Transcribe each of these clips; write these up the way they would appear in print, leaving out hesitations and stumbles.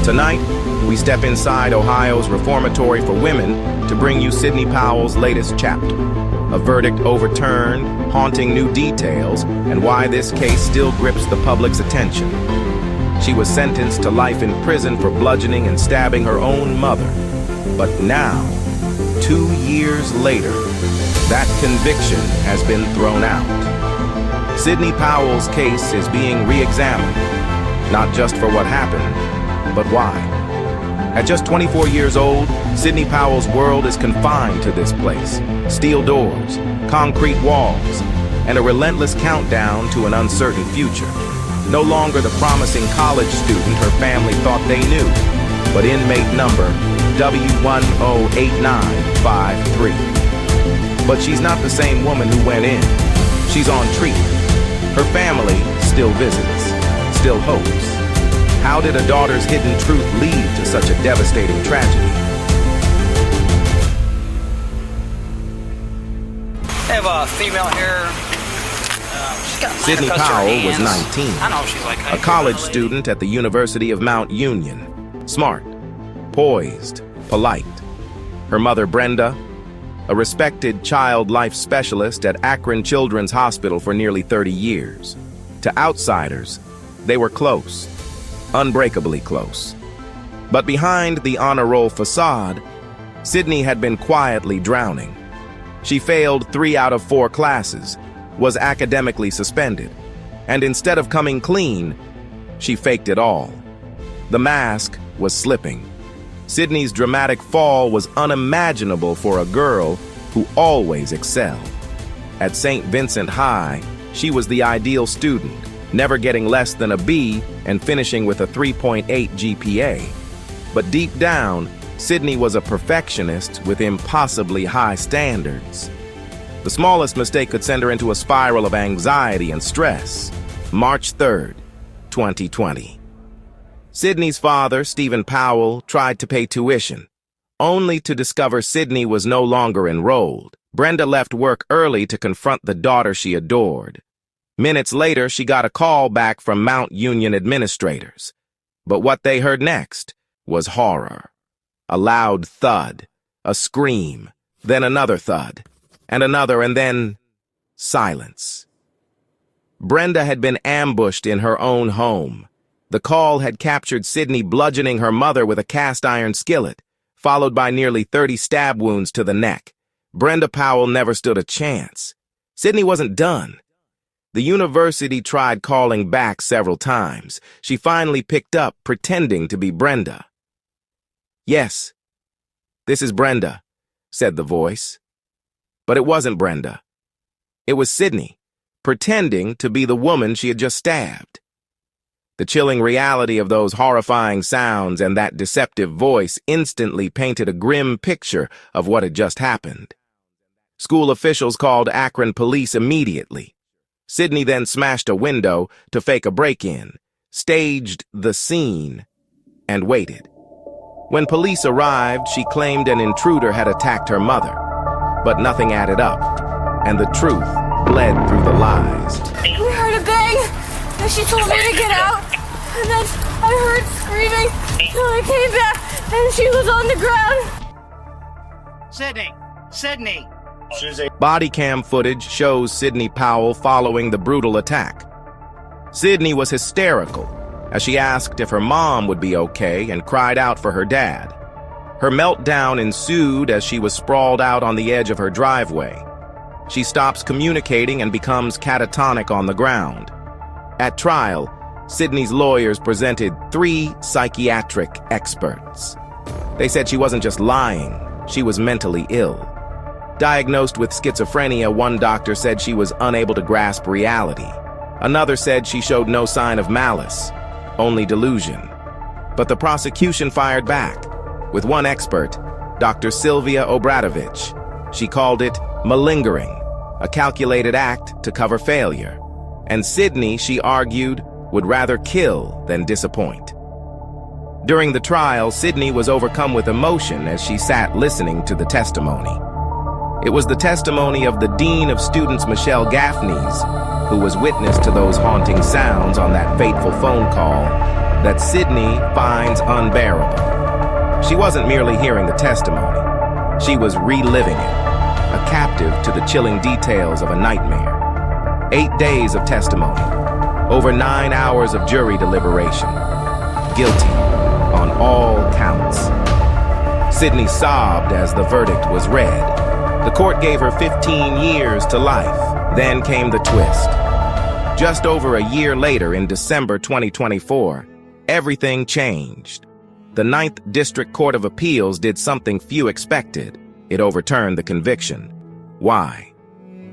Tonight, we step inside Ohio's Reformatory for Women to bring you Sidney Powell's latest chapter. A verdict overturned, haunting new details, and why this case still grips the public's attention. She was sentenced to life in prison for bludgeoning and stabbing her own mother. But now, 2 years later, that conviction has been thrown out. Sidney Powell's case is being re-examined, not just for what happened, but why. At just 24 years old, Sidney Powell's world is confined to this place. Steel doors, concrete walls, and a relentless countdown to an uncertain future. No longer the promising college student her family thought they knew, but inmate number W108953. But she's not the same woman who went in. She's on treatment. Her family still visits, still hopes. How did a daughter's hidden truth lead to such a devastating tragedy? I have a female here. Sidney Powell was 19, I know she's like a college student at the University of Mount Union. Smart, poised, polite. Her mother, Brenda, a respected child life specialist at Akron Children's Hospital for nearly 30 years. To outsiders, they were close, unbreakably close. But behind the honor roll facade, Sidney had been quietly drowning. She failed 3 out of 4 classes, was academically suspended, and instead of coming clean, she faked it all. The mask was slipping. Sidney's dramatic fall was unimaginable for a girl who always excelled. At St. Vincent High, she was the ideal student, never getting less than a B and finishing with a 3.8 GPA. But deep down, Sidney was a perfectionist with impossibly high standards. The smallest mistake could send her into a spiral of anxiety and stress. March 3rd, 2020. Sidney's father, Stephen Powell, tried to pay tuition, only to discover Sidney was no longer enrolled. Brenda left work early to confront the daughter she adored. Minutes later, she got a call back from Mount Union administrators. But what they heard next was horror. A loud thud, a scream, then another thud, and another, and then silence. Brenda had been ambushed in her own home. The call had captured Sidney bludgeoning her mother with a cast-iron skillet, followed by nearly 30 stab wounds to the neck. Brenda Powell never stood a chance. Sidney wasn't done. The university tried calling back several times. She finally picked up, pretending to be Brenda. "Yes, this is Brenda," said the voice. But it wasn't Brenda. It was Sidney, pretending to be the woman she had just stabbed. The chilling reality of those horrifying sounds and that deceptive voice instantly painted a grim picture of what had just happened. School officials called Akron police immediately. Sidney then smashed a window to fake a break-in, staged the scene, and waited. When police arrived, she claimed an intruder had attacked her mother. But nothing added up, and the truth bled through the lies. We heard a bang, and she told me to get out, and then I heard screaming, so I came back, and she was on the ground. Sidney! Body cam footage shows Sidney Powell following the brutal attack. Sidney was hysterical as she asked if her mom would be okay and cried out for her dad. Her meltdown ensued as she was sprawled out on the edge of her driveway. She stops communicating and becomes catatonic on the ground. At trial, Sidney's lawyers presented 3 psychiatric experts. They said she wasn't just lying, she was mentally ill. Diagnosed with schizophrenia, one doctor said she was unable to grasp reality. Another said she showed no sign of malice, only delusion. But the prosecution fired back. With one expert, Dr. Sylvia Obradovich. She called it malingering, a calculated act to cover failure. And Sidney, she argued, would rather kill than disappoint. During the trial, Sidney was overcome with emotion as she sat listening to the testimony. It was the testimony of the Dean of Students, Michelle Gaffneys, who was witness to those haunting sounds on that fateful phone call that Sydney finds unbearable. She wasn't merely hearing the testimony. She was reliving it, a captive to the chilling details of a nightmare. 8 days of testimony, over 9 hours of jury deliberation. Guilty on all counts. Sydney sobbed as the verdict was read. The court gave her 15 years to life. Then came the twist. Just over a year later, in December 2024, everything changed. The 9th District Court of Appeals did something few expected. It overturned the conviction. Why?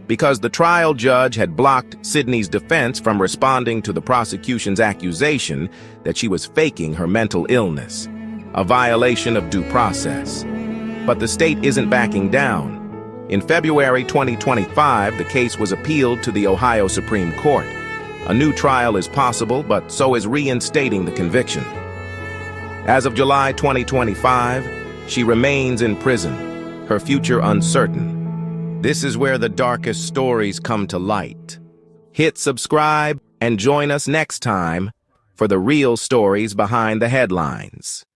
Because the trial judge had blocked Sydney's defense from responding to the prosecution's accusation that she was faking her mental illness, a violation of due process. But the state isn't backing down. In February 2025, the case was appealed to the Ohio Supreme Court. A new trial is possible, but so is reinstating the conviction. As of July 2025, she remains in prison, her future uncertain. This is where the darkest stories come to light. Hit subscribe and join us next time for the real stories behind the headlines.